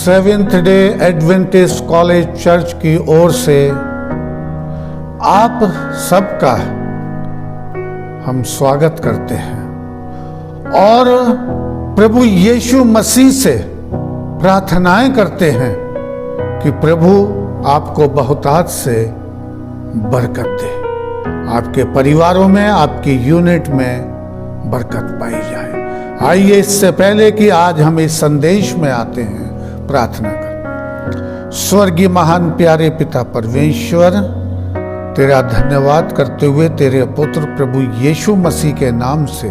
Seventh day Adventist college church की ओर से आप सबका हम स्वागत करते हैं और प्रभु यीशु मसीह से प्रार्थनाएं करते हैं कि प्रभु आपको बहुतायत से बरकत दे, आपके परिवारों में, आपकी यूनिट में बरकत पाई जाए। आइए इससे पहले कि आज हम इस संदेश में आते हैं, प्रार्थना कर। स्वर्गीय महान प्यारे पिता परमेश्वर, तेरा धन्यवाद करते हुए तेरे पुत्र प्रभु यीशु मसीह के नाम से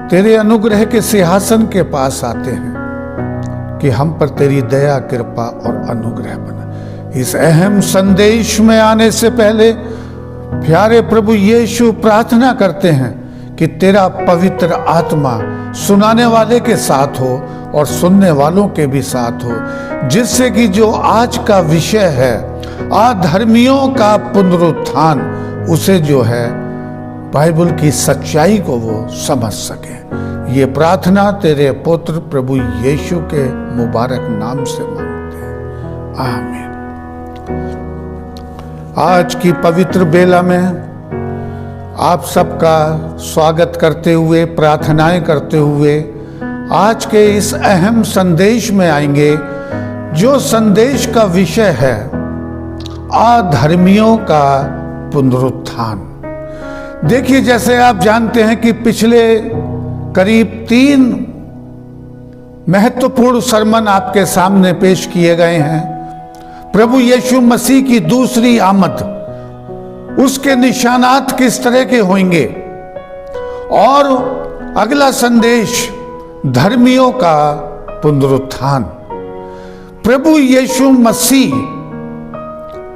तेरे अनुग्रह के सिंहासन के पास आते हैं कि हम पर तेरी दया, कृपा और अनुग्रह बना। इस अहम संदेश में आने से पहले प्यारे प्रभु यीशु प्रार्थना करते हैं कि तेरा पवित्र आत्मा सुनाने वाले के साथ हो और सुनने वालों के भी साथ हो, जिससे कि जो आज का विषय है अधर्मियों का पुनरुत्थान, उसे जो है बाइबल की सच्चाई को वो समझ सके। ये प्रार्थना तेरे पुत्र प्रभु यीशु के मुबारक नाम से मांगते हैं, आमीन। आज की पवित्र बेला में आप सबका स्वागत करते हुए, प्रार्थनाएं करते हुए आज के इस अहम संदेश में आएंगे, जो संदेश का विषय है अधर्मियों का पुनरुत्थान। देखिए, जैसे आप जानते हैं कि पिछले करीब 3 महत्वपूर्ण सरमन आपके सामने पेश किए गए हैं। प्रभु यीशु मसीह की दूसरी आमद, उसके निशानात किस तरह के होंगे, और अगला संदेश धर्मियों का पुनरुत्थान। प्रभु यीशु मसीह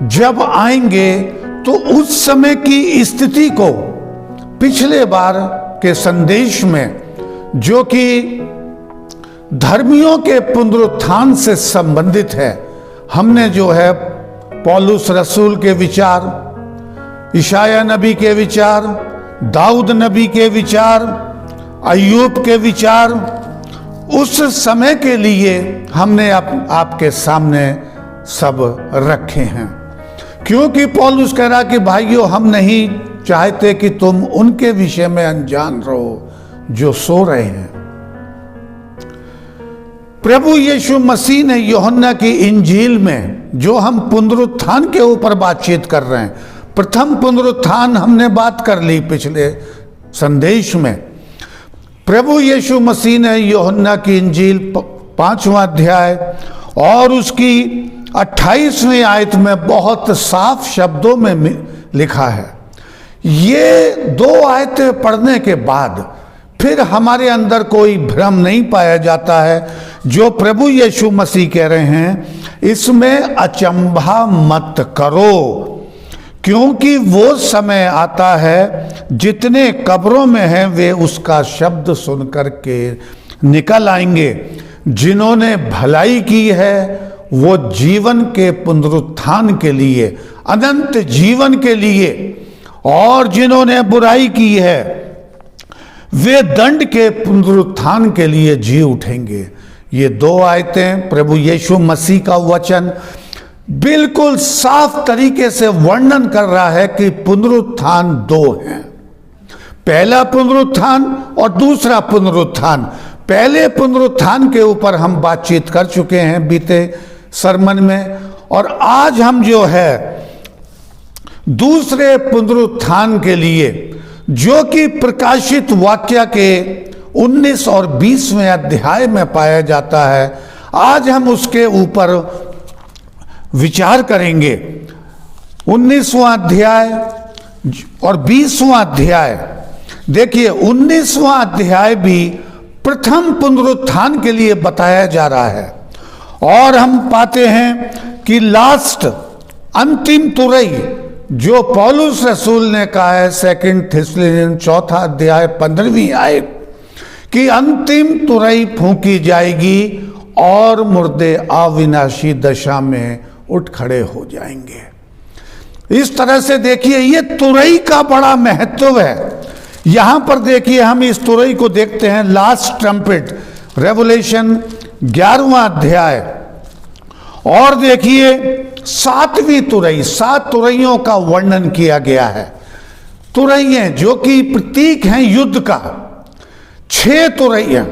जब आएंगे तो उस समय की स्थिति को पिछले बार के संदेश में, जो कि धर्मियों के पुनरुत्थान से संबंधित है, हमने जो है पौलुस रसूल के विचार, इशाया नबी के विचार, दाऊद नबी के विचार, अय्यूब के विचार, उस समय के लिए हमने आपके सामने सब रखे हैं। क्योंकि पौलुस कह रहा कि भाइयों, हम नहीं चाहते कि तुम उनके विषय में अनजान रहो जो सो रहे हैं। प्रभु यीशु मसीह ने यूहन्ना की इंजील में, जो हम पुनरुत्थान के ऊपर बातचीत कर रहे हैं, प्रथम पुनरुत्थान हमने बात कर ली पिछले संदेश में। प्रभु यीशु मसीह ने यूहन्ना की इंजील 5वां अध्याय और उसकी 28वीं आयत में बहुत साफ शब्दों में लिखा है। ये 2 आयतें पढ़ने के बाद फिर हमारे अंदर कोई भ्रम नहीं पाया जाता है। जो प्रभु यीशु मसीह कह रहे हैं, इसमें अचंभा मत करो, क्योंकि वो समय आता है जितने कब्रों में हैं वे उसका शब्द सुनकर के निकल आएंगे। जिन्होंने भलाई की है वो जीवन के पुनरुत्थान के लिए, अनंत जीवन के लिए, और जिन्होंने बुराई की है वे दंड के पुनरुत्थान के लिए जी उठेंगे। ये 2 आयतें प्रभु यीशु मसीह का वचन बिल्कुल साफ तरीके से वर्णन कर रहा है कि पुनरुत्थान 2 हैं, पहला पुनरुत्थान और दूसरा पुनरुत्थान। पहले पुनरुत्थान के ऊपर हम बातचीत कर चुके हैं बीते सरमन में, और आज हम जो है दूसरे पुनरुत्थान के लिए, जो कि प्रकाशित वाक्य के 19 और 20वें अध्याय में पाया जाता है, आज हम उसके ऊपर विचार करेंगे। 19वां अध्याय और 20वां अध्याय। देखिए, 19वां अध्याय भी प्रथम पुनरुत्थान के लिए बताया जा रहा है, और हम पाते हैं कि लास्ट, अंतिम तुरई, जो पौलुस रसूल ने कहा है 2 थिस्सलुनीसियों 4 अध्याय 15वीं आयत, कि अंतिम तुरई फूंकी जाएगी और मुर्दे अविनाशी दशा में उठ खड़े हो जाएंगे। इस तरह से देखिए, ये तुरई का बड़ा महत्व है। यहां पर देखिए, हम इस तुरई को देखते हैं, लास्ट ट्रम्पेट, रेवलेशन 11वां अध्याय और देखिए 7वीं तुरई, 7 तुरैयों का वर्णन किया गया है। तुरैयें जो कि प्रतीक हैं युद्ध का। 6 तुरैयां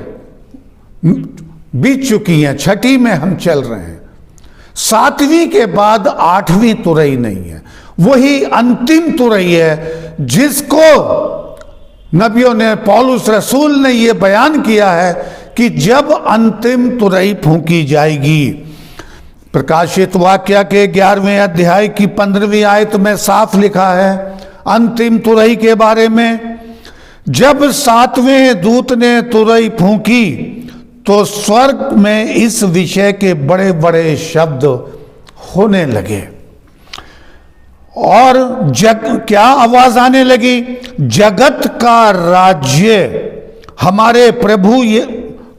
बीत चुकी हैं, 6ठी में हम चल रहे हैं। 7वीं के बाद 8वीं तुरई नहीं है, वही अंतिम तुरई है जिसको नबियों ने, पौलुस रसूल ने यह बयान किया है कि जब अंतिम तुरई फूंकी जाएगी। प्रकाशित वाक्य के 11वें अध्याय की 15वीं आयत में साफ लिखा है अंतिम तुरई के बारे में, जब 7वें दूत ने तुरई फूंकी तो स्वर्ग में इस विषय के बड़े बड़े शब्द होने लगे। और क्या आवाज आने लगी? जगत का राज्य हमारे प्रभु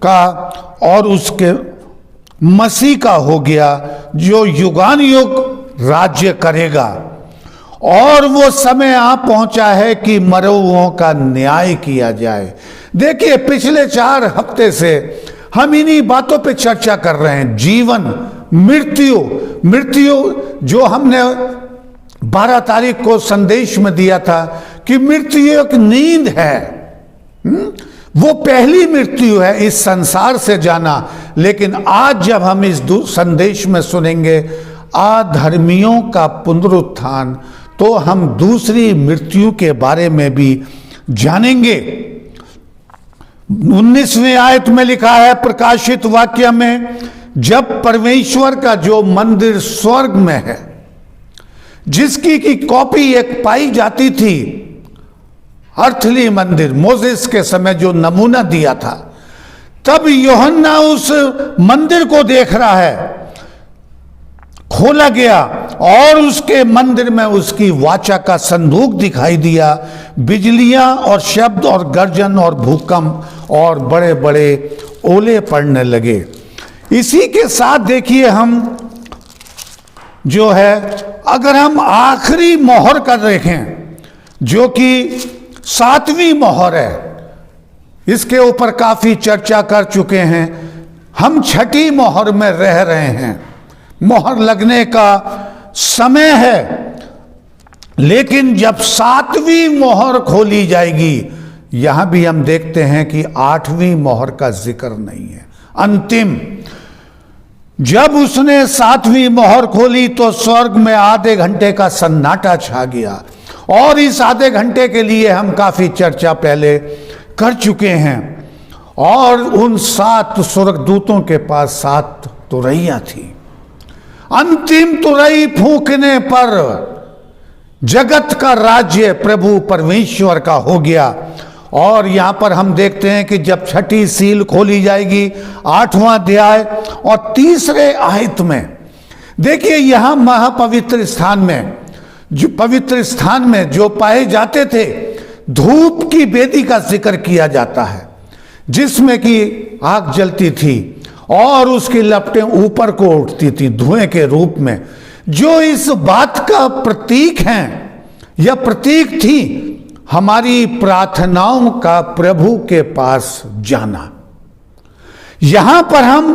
का और उसके मसीह का हो गया, जो युगान युग राज्य करेगा। और वो समय आ पहुंचा है कि मरुओं का न्याय किया जाए। देखिए पिछले 4 हफ्ते से हम इन्हीं बातों पे चर्चा कर रहे हैं। जीवन, मृत्यु, मृत्यु जो हमने 12 तारीख को संदेश में दिया था कि मृत्यु एक नींद है। वो पहली मृत्यु है इस संसार से जाना। लेकिन आज जब हम इस संदेश में सुनेंगे अधर्मियों का पुनरुत्थान, तो हम दूसरी मृत्यु के बारे में भी जानेंगे। 19वीं आयत में लिखा है प्रकाशित वाक्य में, जब परमेश्वर का जो मंदिर स्वर्ग में है, जिसकी की कॉपी एक पाई जाती थी, अर्थली मंदिर मोसेस के समय जो नमूना दिया था, तब यूहन्ना उस मंदिर को देख रहा है। खोला गया और उसके मंदिर में उसकी वाचा का संदूक दिखाई दिया। बिजलियां और शब्द और गर्जन और भूकंप और बड़े बड़े ओले पड़ने लगे। इसी के साथ देखिए हम जो है, अगर हम आखिरी मोहर कर देखें जो कि 7वीं मोहर है, इसके ऊपर काफी चर्चा कर चुके हैं। हम 6ठी मोहर में रह रहे हैं, मोहर लगने का समय है। लेकिन जब 7वीं मोहर खोली जाएगी, यहां भी हम देखते हैं कि 8वीं मोहर का जिक्र नहीं है। अंतिम, जब उसने 7वीं मोहर खोली तो स्वर्ग में आधे घंटे का सन्नाटा छा गया। और इस आधे घंटे के लिए हम काफी चर्चा पहले कर चुके हैं। और उन 7 स्वर्गदूतों के पास 7 तुरैयां थी। अंतिम तुरई फूंकने पर जगत का राज्य प्रभु परमेश्वर का हो गया। और यहां पर हम देखते हैं कि जब 6ठी सील खोली जाएगी, 8वां अध्याय और 3रे आयत में देखिए, यहां महापवित्र स्थान में, जो पवित्र स्थान में जो पाए जाते थे, धूप की वेदी का जिक्र किया जाता है, जिसमें कि आग जलती थी और उसकी लपटें ऊपर को उठती थी धुएं के रूप में, जो इस बात का प्रतीक हैं या प्रतीक थी हमारी प्रार्थनाओं का प्रभु के पास जाना। यहां पर हम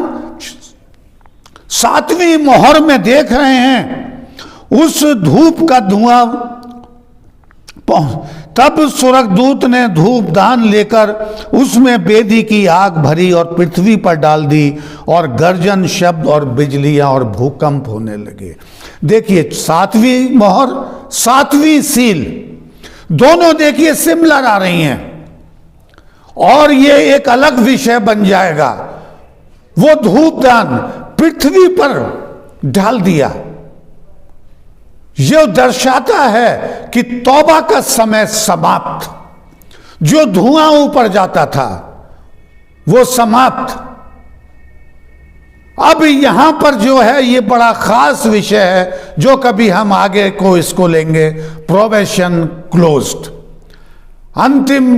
7वीं मोहर में देख रहे हैं उस धूप का धुआं। तब स्वर्गदूत ने धूपदान लेकर उसमें वेदी की आग भरी और पृथ्वी पर डाल दी, और गर्जन, शब्द और बिजलियां और भूकंप होने लगे। देखिए 7वीं मोहर, 7वीं सील, दोनों देखिए सिमिलर आ रही हैं। और ये एक अलग विषय बन जाएगा। वो धूपदान पृथ्वी पर डाल दिया। यह दर्शाता है कि तौबा का समय समाप्त। जो धुआं ऊपर जाता था वो समाप्त। अब यहां पर जो है ये बड़ा खास विषय है, जो कभी हम आगे को इसको लेंगे। प्रोबेशन क्लोज्ड, अंतिम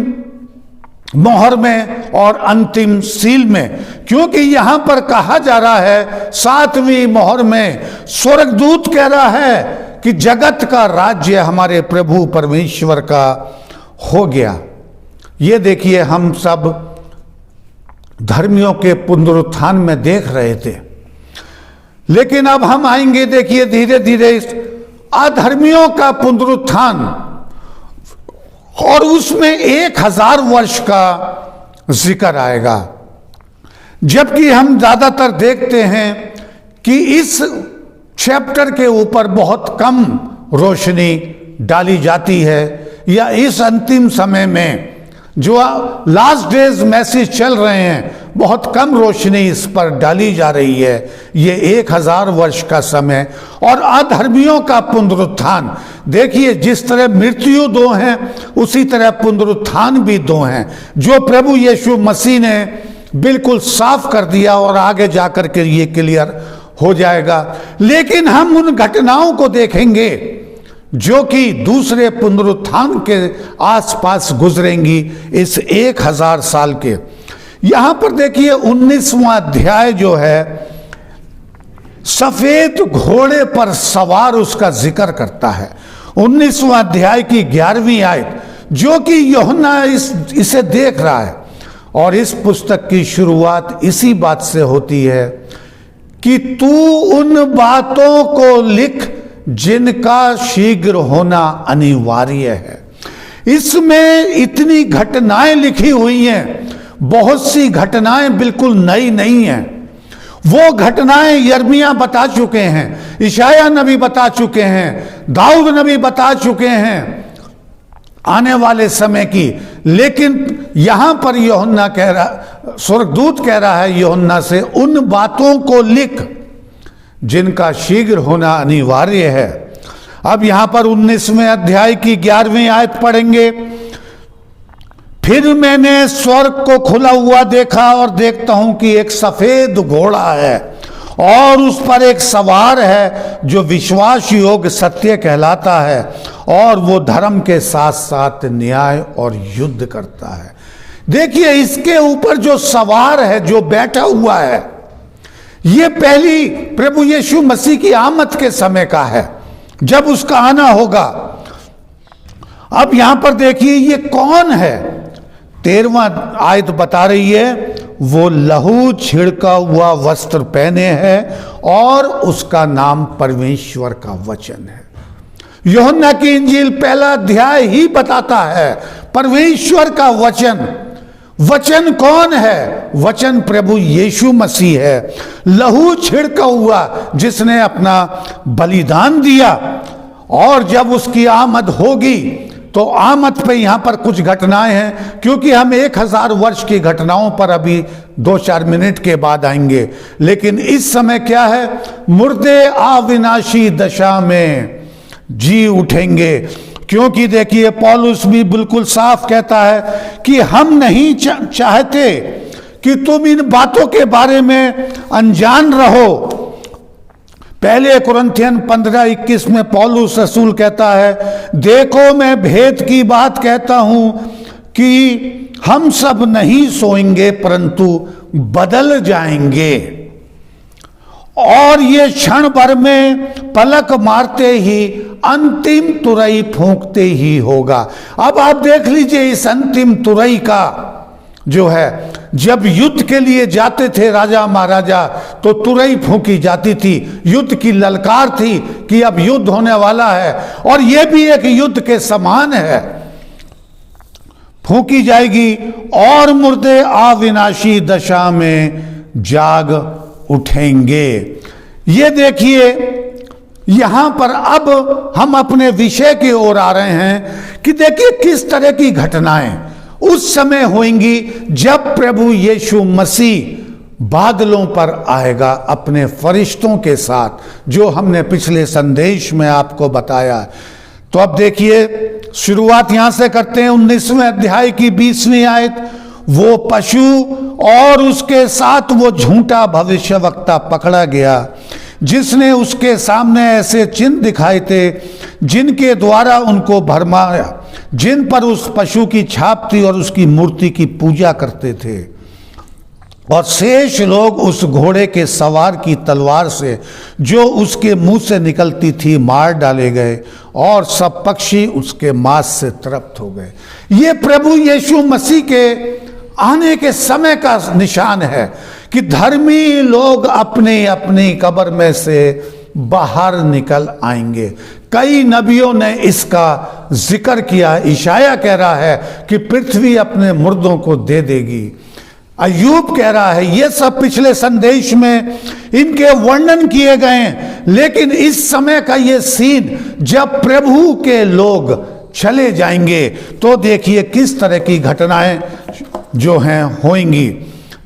मोहर में और अंतिम सील में, क्योंकि यहां पर कहा जा रहा है 7वीं मोहर में स्वर्गदूत कह रहा है कि जगत का राज्य हमारे प्रभु परमेश्वर का हो गया। ये देखिए हम सब धर्मियों के पुनरुत्थान में देख रहे थे। लेकिन अब हम आएंगे, देखिए धीरे धीरे इस अधर्मियों का पुनरुत्थान, और उसमें 1000 वर्ष का जिक्र आएगा। जबकि हम ज्यादातर देखते हैं कि इस चैप्टर के ऊपर बहुत कम रोशनी डाली जाती है, या इस अंतिम समय में जो लास्ट डेज मैसेज चल रहे हैं बहुत कम रोशनी इस पर डाली जा रही है। ये 1000 वर्ष का समय और अधर्मियों का पुनरुत्थान। देखिए जिस तरह मृत्यु 2 हैं उसी तरह पुनरुत्थान भी 2 हैं, जो प्रभु यीशु मसीह ने बिल्कुल साफ कर दिया और आगे जाकर के ये क्लियर हो जाएगा। लेकिन हम उन घटनाओं को देखेंगे जो कि दूसरे पुनरुत्थान के आसपास गुजरेंगी इस 1000 साल के। यहां पर देखिए 19वां अध्याय जो है सफेद घोड़े पर सवार उसका जिक्र करता है। 19वां अध्याय की 11वीं आयत, जो कि यूहन्ना इसे देख रहा है, और इस पुस्तक की शुरुआत इसी बात से होती है कि तू उन बातों को लिख जिनका शीघ्र होना अनिवार्य है। इसमें इतनी घटनाएं लिखी हुई हैं, बहुत सी घटनाएं बिल्कुल नई नहीं हैं। वो घटनाएं यिर्मयाह बता चुके हैं, यशायाह नबी बता चुके हैं, दाऊद नबी बता चुके हैं आने वाले समय की। लेकिन यहां पर यूहन्ना कह रहा, स्वर्गदूत कह रहा है यूहन्ना से, उन बातों को लिख जिनका शीघ्र होना अनिवार्य है। अब यहां पर 19वें अध्याय की 11वीं आयत पढ़ेंगे। फिर मैंने स्वर्ग को खुला हुआ देखा और देखता हूं कि एक सफेद घोड़ा है और उस पर एक सवार है जो विश्वास योग्य सत्य कहलाता है, और वो धर्म के साथ साथ न्याय और युद्ध करता है। देखिए इसके ऊपर जो सवार है, जो बैठा हुआ है, ये पहली प्रभु यीशु मसीह की आमद के समय का है, जब उसका आना होगा। अब यहां पर देखिए ये कौन है। 13वां आयत बता रही है वो लहू छिड़का हुआ वस्त्र पहने है और उसका नाम परमेश्वर का वचन है। यूहन्ना की इंजील पहला अध्याय ही बताता है परमेश्वर का वचन। वचन कौन है? वचन प्रभु यीशु मसीह है, लहू छिड़का हुआ, जिसने अपना बलिदान दिया। और जब उसकी आमद होगी तो आमद पे यहां पर कुछ घटनाएं हैं, क्योंकि हम 1000 वर्ष की घटनाओं पर अभी 2-4 मिनट के बाद आएंगे। लेकिन इस समय क्या है? मुर्दे अविनाशी दशा में जी उठेंगे। क्योंकि देखिए पौलुस भी बिल्कुल साफ कहता है कि हम नहीं चाहते कि तुम इन बातों के बारे में अनजान रहो। पहले कुरिन्थियन 15:21 में पौलुस रसूल कहता है, देखो मैं भेद की बात कहता हूं कि हम सब नहीं सोएंगे परंतु बदल जाएंगे, और ये क्षण भर में पलक मारते ही अंतिम तुरई फूंकते ही होगा। अब आप देख लीजिए इस अंतिम तुरई का जो है, जब युद्ध के लिए जाते थे राजा महाराजा तो तुरई फूंकी जाती थी, युद्ध की ललकार थी कि अब युद्ध होने वाला है, और यह भी एक युद्ध के समान है, फूंकी जाएगी और मुर्दे अविनाशी दशा में जाग उठेंगे। ये देखिए यहां पर अब हम अपने विषय की ओर आ रहे हैं कि देखिए किस तरह की घटनाएं उस समय होंगी जब प्रभु यीशु मसीह बादलों पर आएगा अपने फरिश्तों के साथ, जो हमने पिछले संदेश में आपको बताया। तो अब देखिए शुरुआत यहां से करते हैं 19वें अध्याय की 20वीं आयत। वो पशु और उसके साथ वो झूठा भविष्यवक्ता पकड़ा गया, जिसने उसके सामने ऐसे चिन्ह दिखाए थे जिनके द्वारा उनको भरमाया, जिन पर उस पशु की छाप थी और उसकी मूर्ति की पूजा करते थे। और शेष लोग उस घोड़े के सवार की तलवार से जो उसके मुंह से निकलती थी मार डाले गए, और सब पक्षी उसके मांस से तृप्त हो गए। ये प्रभु यीशु मसीह के आने के समय का निशान है कि धर्मी लोग अपनी अपनी कब्र में से बाहर निकल आएंगे। कई नबियों ने इसका जिक्र किया। इशाया कह रहा है कि पृथ्वी अपने मुर्दों को दे देगी। अय्यूब कह रहा है, ये सब पिछले संदेश में इनके वर्णन किए गए हैं। लेकिन इस समय का ये सीन जब प्रभु के लोग चले जाएंगे तो देखिए किस तरह की घटनाएं जो हैं होंगी।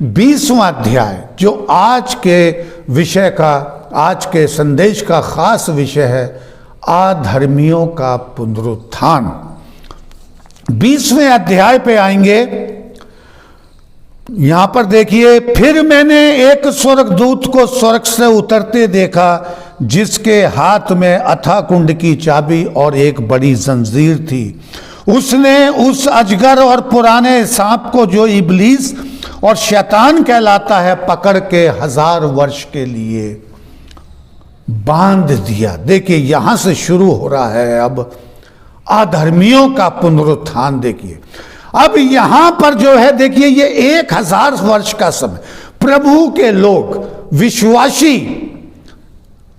20वां अध्याय जो आज के विषय का, आज के संदेश का खास विषय है, अधर्मियों का पुनरुत्थान। 20वें अध्याय पे आएंगे। यहां पर देखिए, फिर मैंने एक स्वर्गदूत को स्वर्ग से उतरते देखा, जिसके हाथ में अथाह कुंड की चाबी और एक बड़ी जंजीर थी। उसने उस अजगर और पुराने सांप को, जो इब्लीस और शैतान कहलाता है, पकड़ के 1000 वर्ष के लिए बांध दिया। देखिए यहां से शुरू हो रहा है अब अधर्मियों का पुनरुत्थान। देखिए अब यहां पर जो है, देखिए ये 1000 वर्ष का समय, प्रभु के लोग, विश्वासी,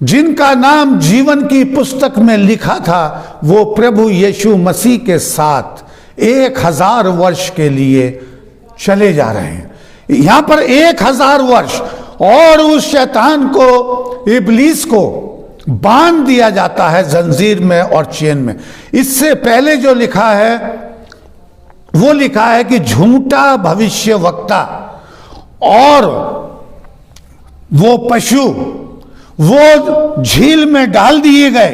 जिनका नाम जीवन की पुस्तक में लिखा था, वो प्रभु यीशु मसीह के साथ 1000 वर्ष के लिए चले जा रहे हैं। यहां पर 1000 वर्ष, और उस शैतान को, इब्लीस को बांध दिया जाता है जंजीर में और चेन में। इससे पहले जो लिखा है वो लिखा है कि झूठा भविष्यवक्ता और वो पशु वो झील में डाल दिए गए,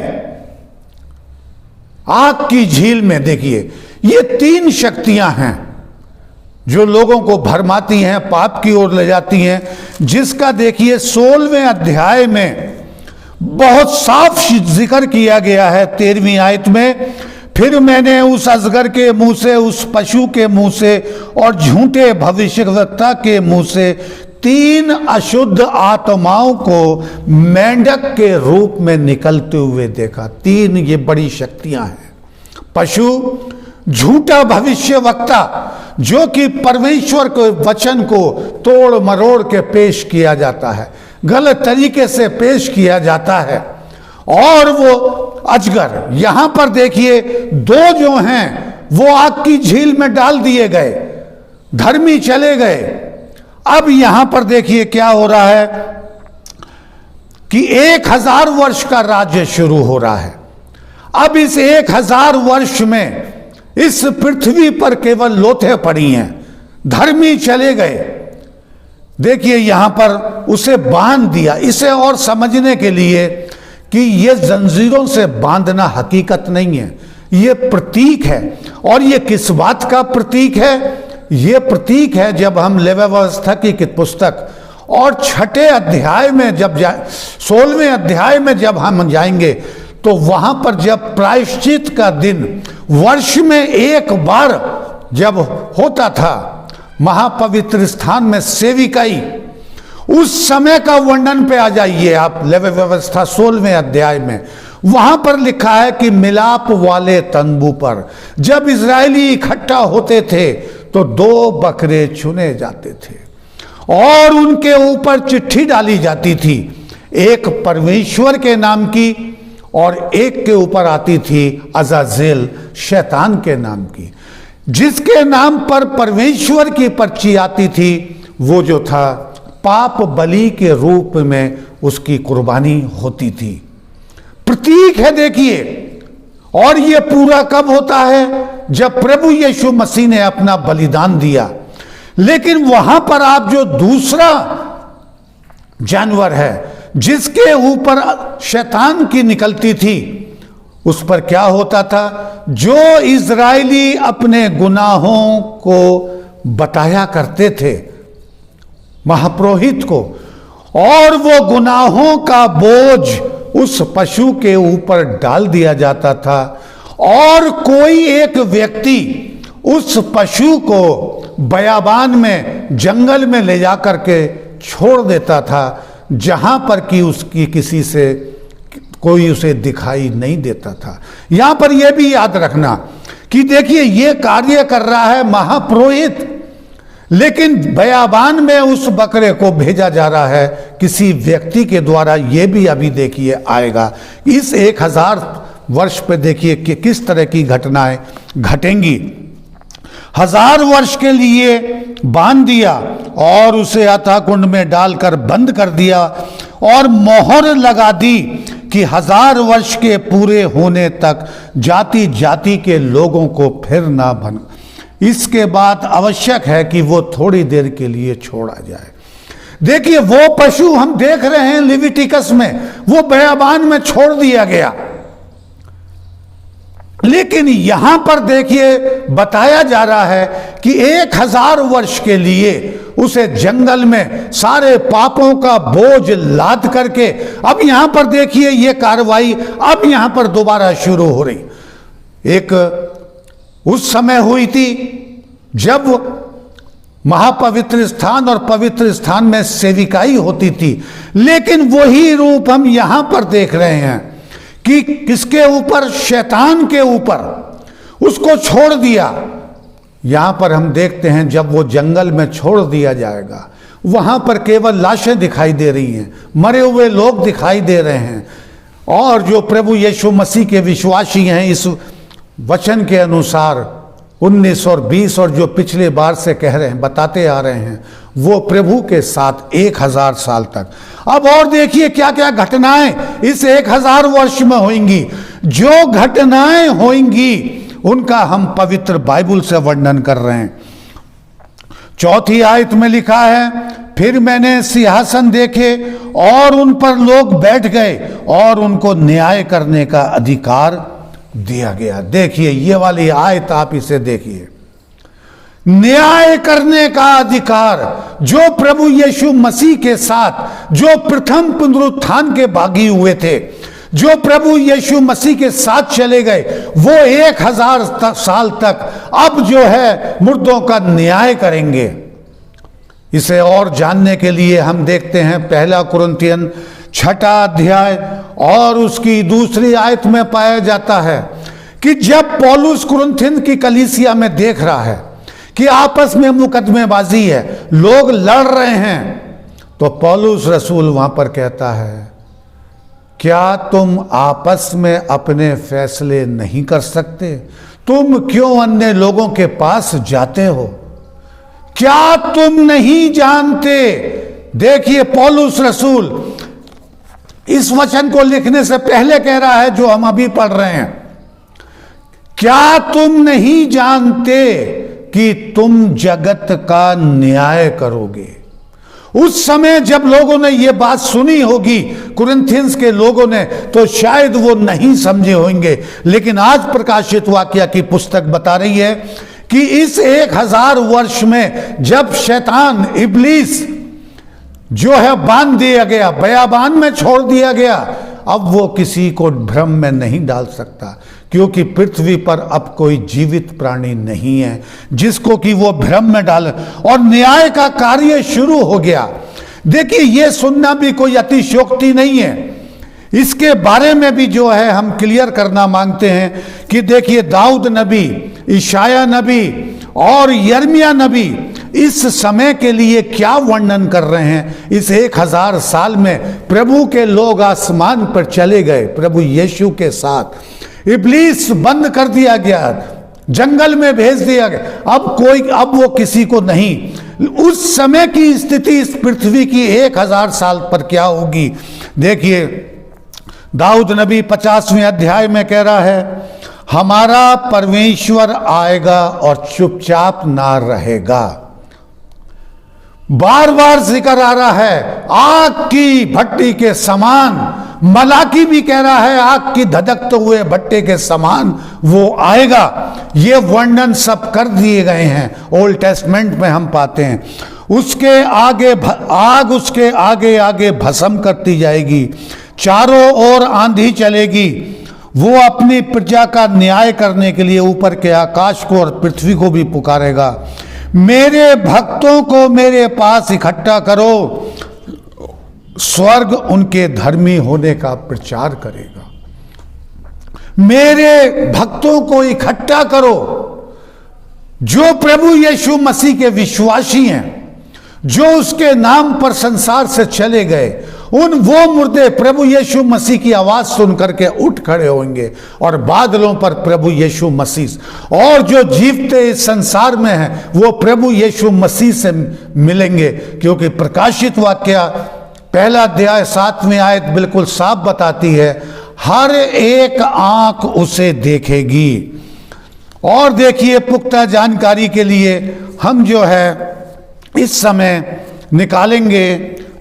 आग की झील में। देखिए ये 3 शक्तियां हैं जो लोगों को भरमाती हैं, पाप की ओर ले जाती हैं, जिसका देखिए 16वें अध्याय में बहुत साफ जिक्र किया गया है। 13वीं आयत में, फिर मैंने उस अजगर के मुंह से, उस पशु के मुंह से और झूठे भविष्यवक्ता के मुंह से 3 अशुद्ध आत्माओं को मेंढक के रूप में निकलते हुए देखा। 3 ये बड़ी शक्तियां हैं। पशु, झूठा भविष्यवक्ता, जो कि परमेश्वर के वचन को तोड़ मरोड़ के पेश किया जाता है, गलत तरीके से पेश किया जाता है, और वो अजगर। यहां पर देखिए 2 जो हैं वो आग की झील में डाल दिए गए, धर्मी चले गए। अब यहां पर देखिए क्या हो रहा है कि 1000 वर्ष का राज्य शुरू हो रहा है। अब इस 1000 वर्ष में इस पृथ्वी पर केवल लोथे पड़ी हैं, धर्मी चले गए। देखिए यहां पर उसे बांध दिया। इसे और समझने के लिए कि यह जंजीरों से बांधना हकीकत नहीं है, यह प्रतीक है। और यह किस बात का प्रतीक है? यह प्रतीक है, जब हम लेवी व्यवस्था की पुस्तक और 6ठे अध्याय में जब 16वें अध्याय में जब हम जाएंगे, तो वहां पर जब प्रायश्चित का दिन वर्ष में एक बार जब होता था, महापवित्र स्थान में सेविकाई, उस समय का वर्णन पे आ जाइए आप लेवी व्यवस्था 16वें अध्याय में। वहां पर लिखा है कि मिलाप वाले तंबू पर जब इजरायली इकट्ठा होते थे तो 2 बकरे चुने जाते थे और उनके ऊपर चिट्ठी डाली जाती थी, एक परमेश्वर के नाम की और एक के ऊपर आती थी अजाजेल, शैतान के नाम की। जिसके नाम पर परमेश्वर की पर्ची आती थी, वो जो था पाप बलि के रूप में उसकी कुर्बानी होती थी। प्रतीक है देखिए। और ये पूरा कब होता है? जब प्रभु यीशु मसीह ने अपना बलिदान दिया। लेकिन वहां पर आप जो दूसरा जानवर है जिसके ऊपर शैतान की निकलती थी, उस पर क्या होता था? जो इजरायली अपने गुनाहों को बताया करते थे महापुरोहित को, और वो गुनाहों का बोझ उस पशु के ऊपर डाल दिया जाता था, और कोई एक व्यक्ति उस पशु को बयाबान में, जंगल में ले जाकर के छोड़ देता था, जहां पर कि उसकी किसी से कोई उसे दिखाई नहीं देता था। यहां पर यह भी याद रखना कि देखिए ये कार्य कर रहा है महापुरोहित, लेकिन बयाबान में उस बकरे को भेजा जा रहा है किसी व्यक्ति के द्वारा। ये भी अभी देखिए आएगा। इस 1000 वर्ष पे देखिए कि किस तरह की घटनाएं घटेंगी। 1000 वर्ष के लिए बांध दिया और उसे अथाह कुंड में डालकर बंद कर दिया और मोहर लगा दी कि 1000 वर्ष के पूरे होने तक जाति जाति के लोगों को फिर ना बन। इसके बाद आवश्यक है कि वो थोड़ी देर के लिए छोड़ा जाए। देखिए वो पशु हम देख रहे हैं लिविटिकस में, वो बयाबान में छोड़ दिया गया। लेकिन यहां पर देखिए बताया जा रहा है कि 1000 वर्ष के लिए उसे जंगल में सारे पापों का बोझ लाद करके, अब यहां पर देखिए ये कार्रवाई अब यहां पर दोबारा शुरू हो रही। एक उस समय हुई थी जब महापवित्र स्थान और पवित्र स्थान में सेविकाई होती थी, लेकिन वही रूप हम यहां पर देख रहे हैं कि किसके ऊपर? शैतान के ऊपर उसको छोड़ दिया। यहां पर हम देखते हैं जब वो जंगल में छोड़ दिया जाएगा, वहां पर केवल लाशें दिखाई दे रही हैं, मरे हुए लोग दिखाई दे रहे हैं। और जो प्रभु यीशु मसीह के विश्वासी हैं, इस वचन के अनुसार 19 और 20 और जो पिछले बार से कह रहे हैं, बताते आ रहे हैं, वो प्रभु के साथ 1000 साल तक। अब और देखिए क्या क्या घटनाएं इस 1000 वर्ष में होंगी। जो घटनाएं होंगी उनका हम पवित्र बाइबल से वर्णन कर रहे हैं। 4 आयत में लिखा है, फिर मैंने सिंहासन देखे और उन पर लोग बैठ गए और उनको न्याय करने का अधिकार दिया गया। देखिए ये वाली आयत आप इसे देखिए, न्याय करने का अधिकार। जो प्रभु यीशु मसीह के साथ जो प्रथम पुनरुत्थान के भागी हुए थे, जो प्रभु यीशु मसीह के साथ चले गए, वो 1000 साल तक अब जो है मुर्दों का न्याय करेंगे। इसे और जानने के लिए हम देखते हैं 1 कुरिन्थियन 6 अध्याय और उसकी 2 आयत में पाया जाता है कि जब पौलुस कुरिन्थियन की कलीसिया में देख रहा है कि आपस में मुकदमेबाजी है, लोग लड़ रहे हैं, तो पौलुस रसूल वहां पर कहता है, क्या तुम आपस में अपने फैसले नहीं कर सकते? तुम क्यों अन्य लोगों के पास जाते हो? क्या तुम नहीं जानते? देखिए पौलुस रसूल इस वचन को लिखने से पहले कह रहा है जो हम अभी पढ़ रहे हैं, क्या तुम नहीं जानते कि तुम जगत का न्याय करोगे? उस समय जब लोगों ने यह बात सुनी होगी, कुरिन्थियंस के लोगों ने, तो शायद वो नहीं समझे होंगे। लेकिन आज प्रकाशित वाक्या की पुस्तक बता रही है कि इस 1000 वर्ष में जब शैतान इब्लीस जो है बांध दिया गया, बयाबान में छोड़ दिया गया, अब वो किसी को भ्रम में नहीं डाल सकता, क्योंकि पृथ्वी पर अब कोई जीवित प्राणी नहीं है जिसको कि वो भ्रम में डाले, और न्याय का कार्य शुरू हो गया। देखिए ये सुनना भी कोई अतिशयोक्ति नहीं है, इसके बारे में भी जो है हम क्लियर करना मांगते हैं कि देखिए दाऊद नबी, ईशाया नबी और यिर्मयाह नबी इस समय के लिए क्या वर्णन कर रहे हैं। इस 1000 साल में प्रभु के लोग आसमान पर चले गए प्रभु यीशु के साथ, इब्लीस बंद कर दिया गया, जंगल में भेज दिया गया, अब वो किसी को नहीं। उस समय की स्थिति इस पृथ्वी की 1000 साल पर क्या होगी? देखिए दाऊद नबी 50वें अध्याय में कह रहा है, हमारा परमेश्वर आएगा और चुपचाप ना रहेगा। बार बार जिक्र आ रहा है आग की भट्टी के समान। मलाकी भी कह रहा है आग की धधकते हुए भट्टे के समान वो आएगा। ये वर्णन सब कर दिए गए हैं, ओल्ड टेस्टमेंट में हम पाते हैं। उसके आगे आग उसके आगे आगे भस्म करती जाएगी, चारों ओर आंधी चलेगी। वो अपनी प्रजा का न्याय करने के लिए ऊपर के आकाश को और पृथ्वी को भी पुकारेगा। मेरे भक्तों को मेरे पास इकट्ठा करो, स्वर्ग उनके धर्मी होने का प्रचार करेगा। मेरे भक्तों को इकट्ठा करो, जो प्रभु यीशु मसीह के विश्वासी हैं, जो उसके नाम पर संसार से चले गए, वो मुर्दे प्रभु यीशु मसीह की आवाज सुन करके उठ खड़े होंगे और बादलों पर प्रभु यीशु मसीह, और जो जीवते इस संसार में हैं वो प्रभु यीशु मसीह से मिलेंगे। क्योंकि प्रकाशित वाक्य 1 अध्याय 7वीं आयत बिल्कुल साफ बताती है, हर एक आंख उसे देखेगी। और देखिए, पुख्ता जानकारी के लिए हम जो है इस समय निकालेंगे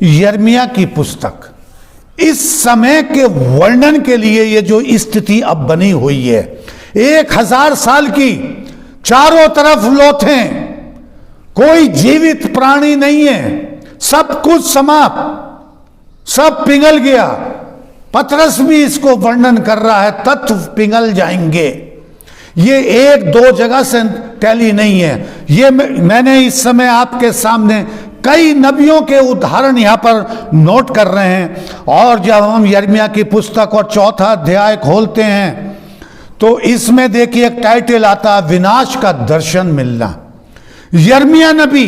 यिर्मयाह की पुस्तक। इस समय के वर्णन के लिए ये जो स्थिति अब बनी हुई है, 1000 साल की, चारों तरफ लोथें, कोई जीवित प्राणी नहीं है, सब कुछ समाप्त, सब पिघल गया। पतरस भी इसको वर्णन कर रहा है, तत्व पिघल जाएंगे। ये 1-2 जगह से टैली नहीं है, ये मैंने इस समय आपके सामने कई नबियों के उदाहरण यहां पर नोट कर रहे हैं। और जब हम यिर्मयाह की पुस्तक और 4था अध्याय खोलते हैं तो इसमें देखिए एक टाइटल आता है, विनाश का दर्शन मिलना। यिर्मयाह नबी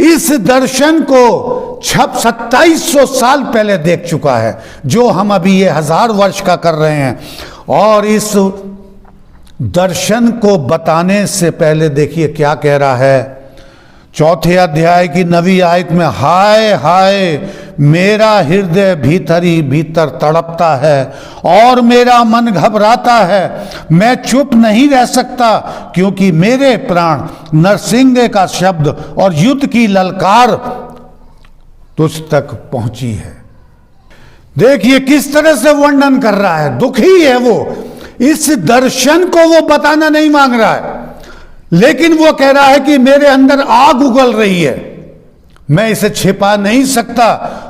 इस दर्शन को 2700 साल पहले देख चुका है, जो हम अभी ये 1000 वर्ष का कर रहे हैं। और इस दर्शन को बताने से पहले देखिए क्या कह रहा है 4थे अध्याय की 9वीं आयत में, हाय हाय मेरा हृदय भीतर ही भीतर तड़पता है और मेरा मन घबराता है, मैं चुप नहीं रह सकता, क्योंकि मेरे प्राण नरसिंगे का शब्द और युद्ध की ललकार तुझ तक पहुंची है। देखिए किस तरह से वर्णन कर रहा है, दुखी है वो। इस दर्शन को वो बताना नहीं मांग रहा है, लेकिन वो कह रहा है कि मेरे अंदर आग उगल रही है, मैं इसे छिपा नहीं सकता।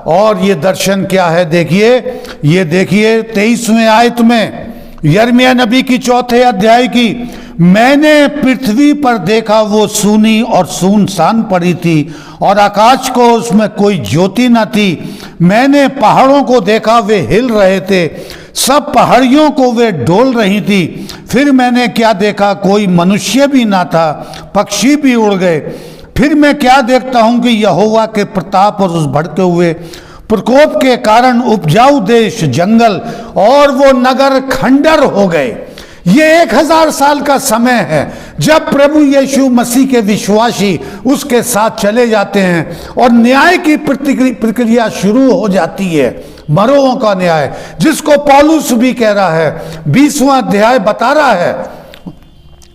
और ये दर्शन क्या है, देखिए, ये देखिए 23वें आयत में यिर्मयाह नबी की 4थे अध्याय की, मैंने पृथ्वी पर देखा, वो सूनी और सुनसान पड़ी थी और आकाश को उसमें कोई ज्योति न थी। मैंने पहाड़ों को देखा, वे हिल रहे थे, सब पहाड़ियों को वे डोल रही थी। फिर मैंने क्या देखा, कोई मनुष्य भी ना था, पक्षी भी उड़ गए। फिर मैं क्या देखता हूं कि यहोवा के प्रताप और उस भड़के हुए प्रकोप के कारण उपजाऊ देश, जंगल और वो नगर खंडर हो गए। ये 1000 साल का समय है जब प्रभु यीशु मसीह के विश्वासी उसके साथ चले जाते हैं और न्याय की प्रक्रिया शुरू हो जाती है, मरों का न्याय, जिसको पौलुस भी कह रहा है, 20वां अध्याय बता रहा है।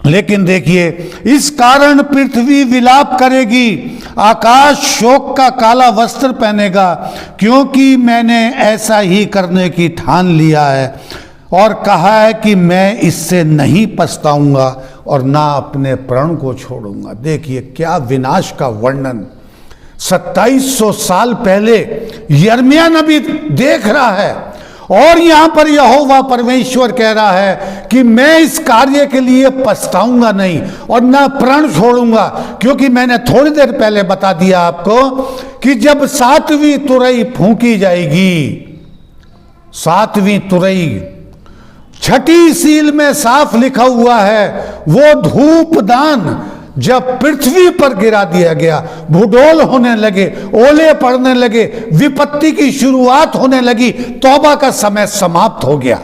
लेकिन देखिए, इस कारण पृथ्वी विलाप करेगी, आकाश शोक का काला वस्त्र पहनेगा, क्योंकि मैंने ऐसा ही करने की ठान लिया है और कहा है कि मैं इससे नहीं पछताऊंगा और ना अपने प्राण को छोड़ूंगा। देखिए क्या विनाश का वर्णन 2700 साल पहले यिर्मयाह नबी देख रहा है। और यहां पर यहोवा परमेश्वर कह रहा है कि मैं इस कार्य के लिए पछताऊंगा नहीं और ना प्राण छोड़ूंगा, क्योंकि मैंने थोड़ी देर पहले बता दिया आपको कि जब 7वीं तुरई फूंकी जाएगी, 7वीं तुरई, 6ठी सील में साफ लिखा हुआ है, वो धूप दान जब पृथ्वी पर गिरा दिया गया, भूडोल होने लगे, ओले पड़ने लगे, विपत्ति की शुरुआत होने लगी, तौबा का समय समाप्त हो गया।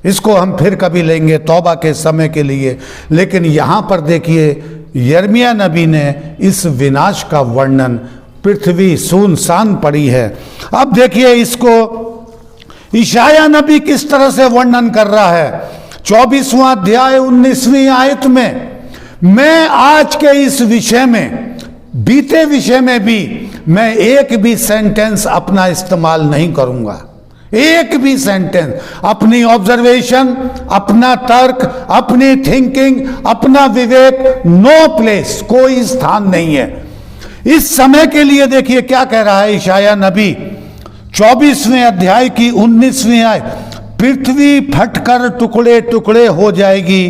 इसको हम फिर कभी लेंगे तौबा के समय के लिए। लेकिन यहां पर देखिए यिर्मयाह नबी ने इस विनाश का वर्णन, पृथ्वी सुनसान पड़ी है। अब देखिए इसको यशायाह नबी किस तरह से वर्णन कर रहा है। 24वां अध्याय 19वीं आयत में, मैं आज के इस विषय में, बीते विषय में भी मैं एक भी सेंटेंस अपना इस्तेमाल नहीं करूंगा, एक भी सेंटेंस, अपनी ऑब्जर्वेशन, अपना तर्क, अपनी थिंकिंग, अपना विवेक, नो प्लेस, कोई स्थान नहीं है इस समय के लिए। देखिए क्या कह रहा है यशायाह नबी 24वें अध्याय की 19वीं आयत, पृथ्वी फटकर टुकड़े टुकड़े हो जाएगी,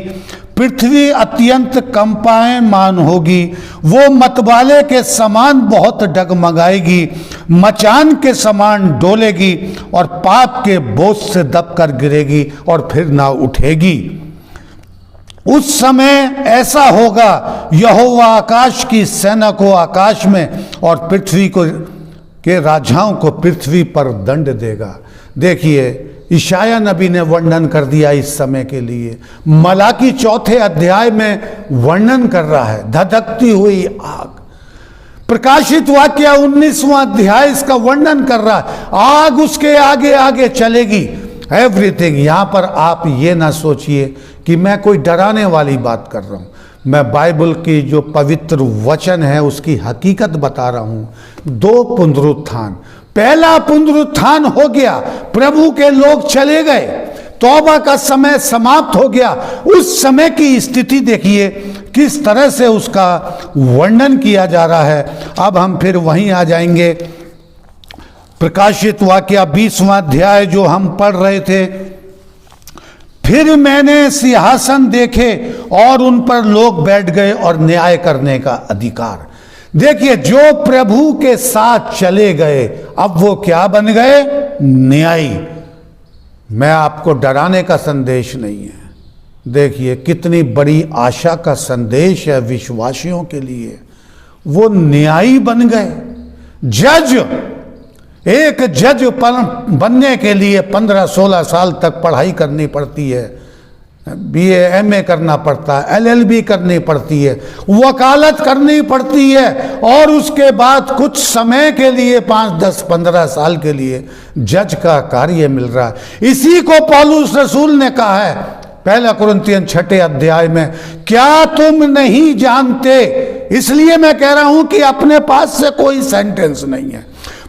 पृथ्वी अत्यंत कंपायमान होगी, वो मतवाले के समान बहुत डगमगाएगी, मचान के समान डोलेगी और पाप के बोझ से दबकर गिरेगी और फिर ना उठेगी। उस समय ऐसा होगा यहोवा आकाश की सेना को आकाश में और पृथ्वी को के राजाओं को पृथ्वी पर दंड देगा। देखिए इशाया नबी ने वर्णन कर दिया इस समय के लिए। मलाकी 4 अध्याय में वर्णन कर रहा है धधकती हुई आग। प्रकाशित वाक्य 19वां अध्याय इसका वर्णन कर रहा है, आग उसके आगे आगे चलेगी। एवरीथिंग। यहां पर आप ये ना सोचिए कि मैं कोई डराने वाली बात कर रहा हूं, मैं बाइबल की जो पवित्र वचन है उसकी हकीकत बता रहा हूं। 2 पुनरुत्थान, पहला पुनरुत्थान हो गया, प्रभु के लोग चले गए, तौबा का समय समाप्त हो गया। उस समय की स्थिति देखिए किस तरह से उसका वर्णन किया जा रहा है। अब हम फिर वहीं आ जाएंगे। प्रकाशित वाक्य 20वां अध्याय जो हम पढ़ रहे थे। फिर मैंने सिंहासन देखे और उन पर लोग बैठ गए और न्याय करने का अधिकार। देखिए जो प्रभु के साथ चले गए अब वो क्या बन गए? न्यायी। मैं आपको डराने का संदेश नहीं है। देखिए कितनी बड़ी आशा का संदेश है विश्वासियों के लिए। वो न्यायी बन गए, जज। एक जज बनने के लिए 15-16 साल तक पढ़ाई करनी पड़ती है, BA MA करना पड़ता है, LLB करनी पड़ती है, वकालत करनी पड़ती है, और उसके बाद कुछ समय के लिए 5, 10, 15 साल के लिए जज का कार्य मिल रहा है। इसी को पौलुस रसूल ने कहा है 1 कुरिन्थियन 6 अध्याय में, क्या तुम नहीं जानते? इसलिए मैं कह रहा हूं कि अपने पास से कोई सेंटेंस नहीं है।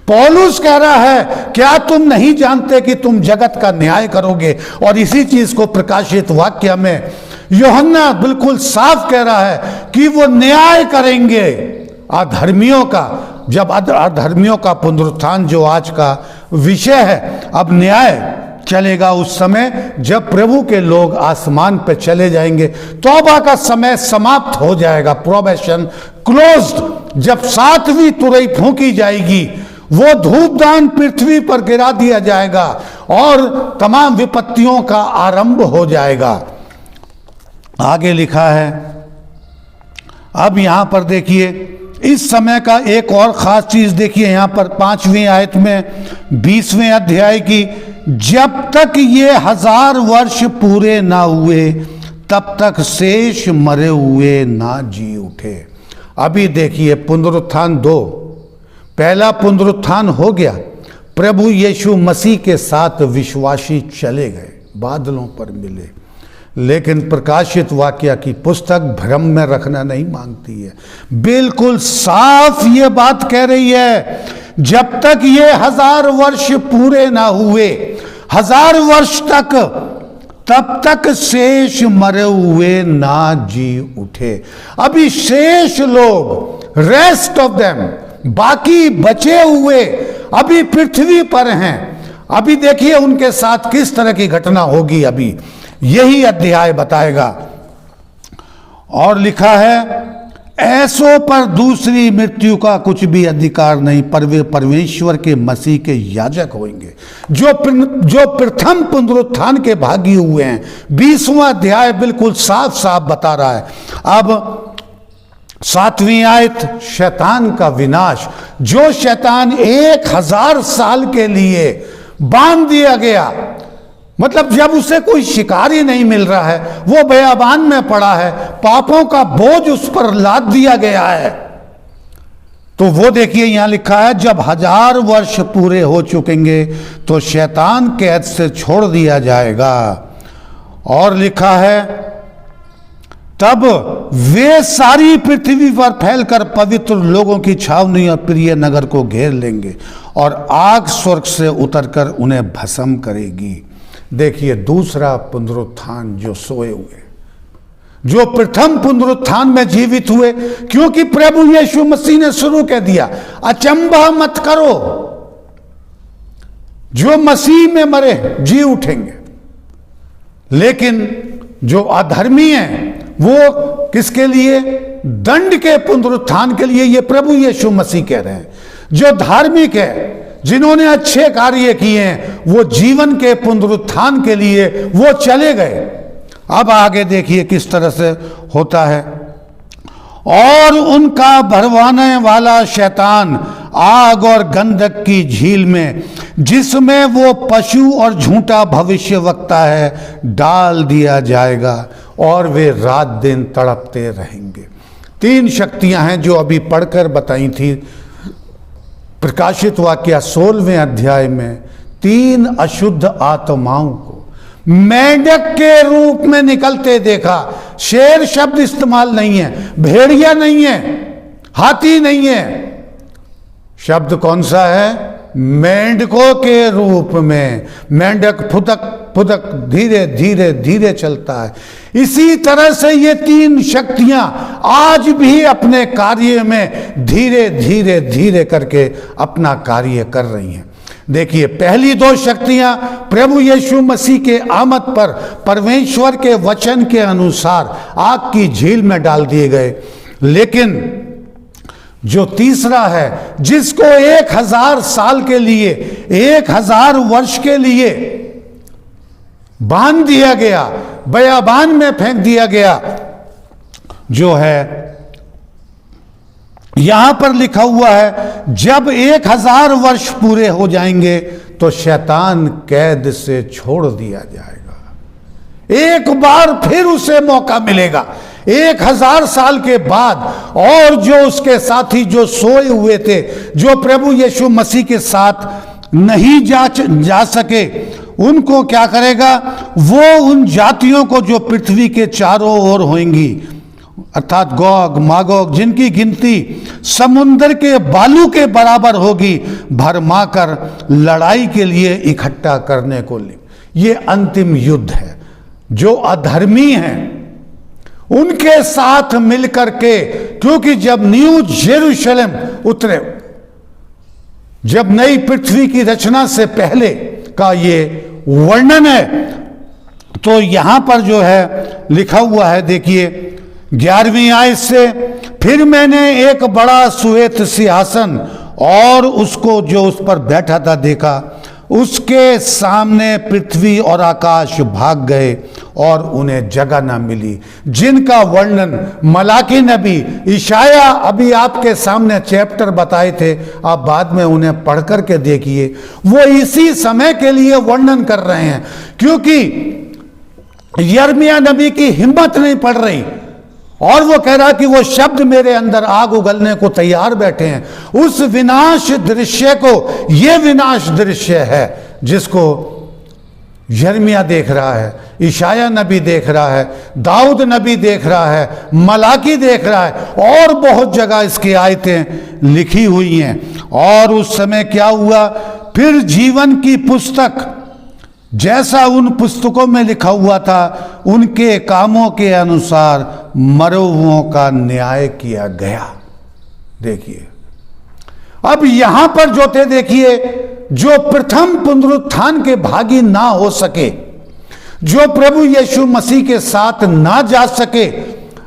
पौलुस कह रहा है क्या तुम नहीं जानते कि तुम जगत का न्याय करोगे? और इसी चीज को प्रकाशित वाक्य में यूहन्ना बिल्कुल साफ कह रहा है कि वो न्याय करेंगे अधर्मियों का। जब अधर्मियों का पुनरुत्थान जो आज का विषय है, अब न्याय चलेगा उस समय जब प्रभु के लोग आसमान पे चले जाएंगे। तौबा का समय समाप्त हो जाएगा, प्रोबेशन क्लोज्ड। जब 7वीं तुरई फूंकी जाएगी, वो धूपदान पृथ्वी पर गिरा दिया जाएगा और तमाम विपत्तियों का आरंभ हो जाएगा। आगे लिखा है, अब यहां पर देखिए इस समय का एक और खास चीज देखिए यहां पर 5वीं आयत में 20वें अध्याय की, जब तक ये 1000 वर्ष पूरे ना हुए तब तक शेष मरे हुए ना जी उठे। अभी देखिए पुनरुत्थान 2, पहला पुनरुत्थान हो गया, प्रभु यीशु मसीह के साथ विश्वासी चले गए, बादलों पर मिले। लेकिन प्रकाशित वाक्य की पुस्तक भ्रम में रखना नहीं मांगती है, बिल्कुल साफ ये बात कह रही है, जब तक ये 1000 वर्ष पूरे ना हुए, 1000 वर्ष तक, तब तक शेष मरे हुए ना जी उठे। अभी शेष लोग, रेस्ट ऑफ देम, बाकी बचे हुए अभी पृथ्वी पर हैं। अभी देखिए उनके साथ किस तरह की घटना होगी, अभी यही अध्याय बताएगा। और लिखा है, ऐसों पर दूसरी मृत्यु का कुछ भी अधिकार नहीं, पर वे परमेश्वर के मसीह के याजक होंगे जो प्रथम पुनरुत्थान के भागी हुए हैं। 20वां अध्याय बिल्कुल साफ साफ बता रहा है। अब 7वीं आयत, शैतान का विनाश। जो शैतान 1000 साल के लिए बांध दिया गया, मतलब जब उसे कोई शिकार ही नहीं मिल रहा है, वो बयाबान में पड़ा है, पापों का बोझ उस पर लाद दिया गया है, तो वो देखिए यहां लिखा है, जब 1000 वर्ष पूरे हो चुकेंगे तो शैतान कैद से छोड़ दिया जाएगा। और लिखा है, तब वे सारी पृथ्वी पर फैलकर पवित्र लोगों की छावनी और प्रिय नगर को घेर लेंगे और आग स्वर्ग से उतरकर उन्हें भस्म करेगी। देखिए दूसरा पुनरुत्थान, जो सोए हुए, जो प्रथम पुनरुत्थान में जीवित हुए, क्योंकि प्रभु यीशु मसीह ने शुरू कह दिया, अचंभा मत करो, जो मसीह में मरे जी उठेंगे। लेकिन जो अधर्मी हैं वो किसके लिए? दंड के पुनरुत्थान के लिए ये प्रभु यीशु मसीह कह रहे हैं। जो धार्मिक है, जिन्होंने अच्छे कार्य किए हैं, वो जीवन के पुनरुत्थान के लिए वो चले गए। अब आगे देखिए किस तरह से होता है। और उनका भरवाने वाला शैतान आग और गंधक की झील में, जिसमें वो पशु और झूठा भविष्यवक्ता है, डाल दिया जाएगा और वे रात दिन तड़पते रहेंगे। 3 शक्तियां हैं जो अभी पढ़कर बताई थी प्रकाशित वाक्य 16वें अध्याय में। 3 अशुद्ध आत्माओं को मेंढक के रूप में निकलते देखा। शेर शब्द इस्तेमाल नहीं है, भेड़िया नहीं है, हाथी नहीं है। शब्द कौन सा है? मेंढकों के रूप में। मेंढक फुदक फुदक धीरे धीरे धीरे चलता है। इसी तरह से ये 3 शक्तियां आज भी अपने कार्य में धीरे धीरे धीरे करके अपना कार्य कर रही हैं। देखिए, पहली 2 शक्तियां प्रभु यीशु मसीह के आमद पर परमेश्वर के वचन के अनुसार आग की झील में डाल दिए गए। लेकिन जो तीसरा है, जिसको 1000 साल के लिए, 1000 वर्ष के लिए बांध दिया गया, बयाबान में फेंक दिया गया, जो है यहां पर लिखा हुआ है, जब 1000 वर्ष पूरे हो जाएंगे तो शैतान कैद से छोड़ दिया जाएगा। एक बार फिर उसे मौका मिलेगा 1000 साल के बाद। और जो उसके साथी जो सोए हुए थे, जो प्रभु यीशु मसीह के साथ नहीं जा सके, उनको क्या करेगा? वो उन जातियों को जो पृथ्वी के चारों ओर होंगी, अर्थात गोग मागोग, जिनकी गिनती समुद्र के बालू के बराबर होगी, भरमाकर लड़ाई के लिए इकट्ठा करने को ले। ये अंतिम युद्ध है। जो अधर्मी हैं उनके साथ मिलकर के, क्योंकि जब न्यू जेरूशलेम उतरे, जब नई पृथ्वी की रचना से पहले का ये वर्णन है, तो यहां पर जो है लिखा हुआ है, देखिए 11वीं आयत से, फिर मैंने एक बड़ा श्वेत सिंहासन और उसको जो उस पर बैठा था देखा। उसके सामने पृथ्वी और आकाश भाग गए और उन्हें जगह न मिली, जिनका वर्णन मलाकी नबी, इशाया अभी आपके सामने चैप्टर बताए थे, आप बाद में उन्हें पढ़ करके देखिए। वो इसी समय के लिए वर्णन कर रहे हैं, क्योंकि यिर्मयाह नबी की हिम्मत नहीं पड़ रही और वो कह रहा कि वो शब्द मेरे अंदर आग उगलने को तैयार बैठे हैं। उस विनाश दृश्य को, ये विनाश दृश्य है जिसको यिर्मयाह देख रहा है, इशाया नबी देख रहा है, दाऊद नबी देख रहा है, मलाकी देख रहा है, और बहुत जगह इसकी आयतें लिखी हुई हैं। और उस समय क्या हुआ? फिर जीवन की पुस्तक, जैसा उन पुस्तकों में लिखा हुआ था, उनके कामों के अनुसार मरुओं का न्याय किया गया। देखिए, अब यहां पर जो थे, देखिए, जो प्रथम पुनरुत्थान के भागी ना हो सके, जो प्रभु यीशु मसीह के साथ ना जा सके,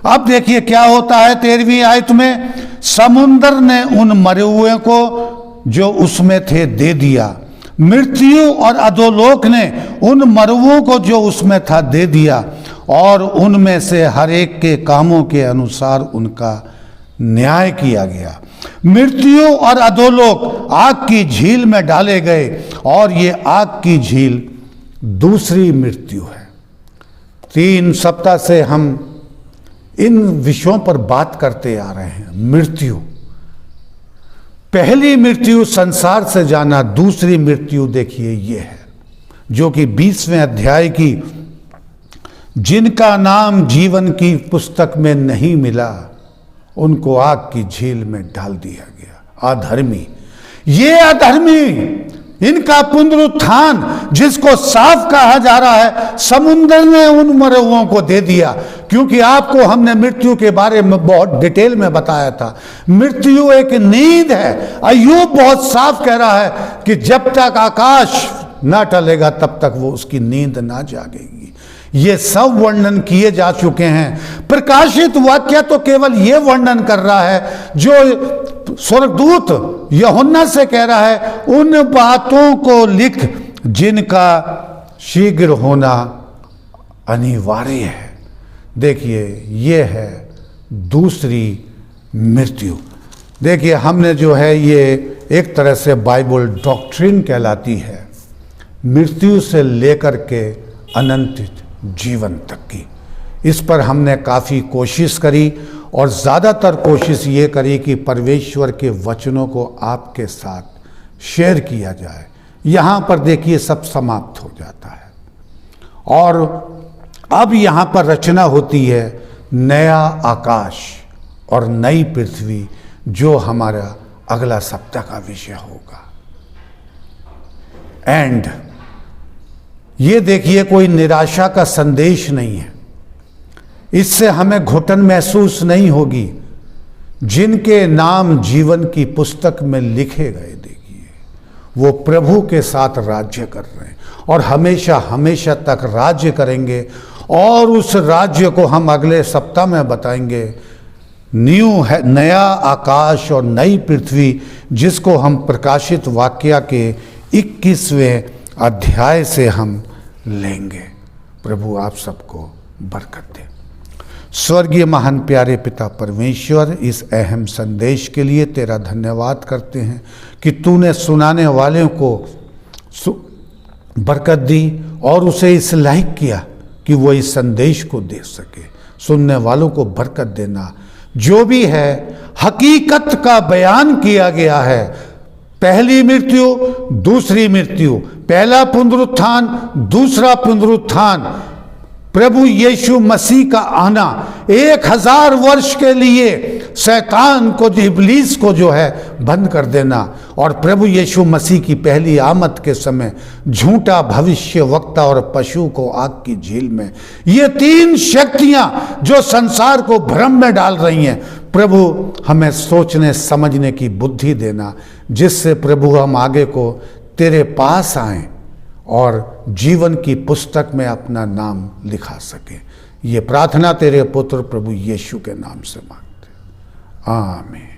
अब देखिए क्या होता है 13वीं आयत में, समुद्र ने उन मरुओं को जो उसमें थे दे दिया, मृत्यु और अधोलोक ने उन मरुओं को जो उसमें था दे दिया, और उनमें से हर एक के कामों के अनुसार उनका न्याय किया गया। मृत्यु और अधोलोक आग की झील में डाले गए, और ये आग की झील दूसरी मृत्यु है। 3 सप्ताह से हम इन विषयों पर बात करते आ रहे हैं। मृत्यु, पहली मृत्यु संसार से जाना, दूसरी मृत्यु देखिए ये है, जो कि 20वें अध्याय की, जिनका नाम जीवन की पुस्तक में नहीं मिला, उनको आग की झील में डाल दिया गया। अधर्मी, ये अधर्मी, इनका पुनरुत्थान, जिसको साफ कहा जा रहा है, समुद्र ने उन मरुओं को दे दिया। क्योंकि आपको हमने मृत्यु के बारे में बहुत डिटेल में बताया था। मृत्यु एक नींद है। अय्यूब बहुत साफ कह रहा है कि जब तक आकाश ना टलेगा तब तक वो उसकी नींद ना जागेगी। ये सब वर्णन किए जा चुके हैं। प्रकाशित वाक्य तो केवल ये वर्णन कर रहा है जो स्वर्गदूत यूहन्ना से कह रहा है, उन बातों को लिख जिनका शीघ्र होना अनिवार्य है। देखिए, ये है दूसरी मृत्यु। देखिए, हमने जो है ये एक तरह से बाइबल डॉक्ट्रिन कहलाती है, मृत्यु से लेकर के अनंत जीवन तक की। इस पर हमने काफ़ी कोशिश करी और ज़्यादातर कोशिश ये करी कि परमेश्वर के वचनों को आपके साथ शेयर किया जाए। यहाँ पर देखिए सब समाप्त हो जाता है और अब यहाँ पर रचना होती है नया आकाश और नई पृथ्वी, जो हमारा अगला सप्ताह का विषय होगा। एंड ये देखिए, कोई निराशा का संदेश नहीं है, इससे हमें घुटन महसूस नहीं होगी। जिनके नाम जीवन की पुस्तक में लिखे गए, देखिए वो प्रभु के साथ राज्य कर रहे हैं और हमेशा हमेशा तक राज्य करेंगे। और उस राज्य को हम अगले सप्ताह में बताएंगे। न्यू है, नया आकाश और नई पृथ्वी, जिसको हम प्रकाशित वाक्य के 21वें अध्याय से हम लेंगे। प्रभु आप सबको बरकत दे। स्वर्गीय महान प्यारे पिता परमेश्वर, इस अहम संदेश के लिए तेरा धन्यवाद करते हैं कि तूने सुनाने वाले को बरकत दी और उसे इस लायक किया कि वो इस संदेश को दे सके। सुनने वालों को बरकत देना। जो भी है हकीकत का बयान किया गया है, पहली मृत्यु, दूसरी मृत्यु, पहला पुनरुत्थान, दूसरा पुनरुत्थान, प्रभु यीशु मसीह का आना, 1000 वर्ष के लिए शैतान को, इब्लीस को जो है बंद कर देना, और प्रभु यीशु मसीह की पहली आमद के समय झूठा भविष्य वक्ता और पशु को आग की झील में, ये 3 शक्तियां जो संसार को भ्रम में डाल रही हैं, प्रभु हमें सोचने समझने की बुद्धि देना, जिससे प्रभु हम आगे को तेरे पास आएं और जीवन की पुस्तक में अपना नाम लिखा सके। ये प्रार्थना तेरे पुत्र प्रभु यीशु के नाम से मांगते, आमीन।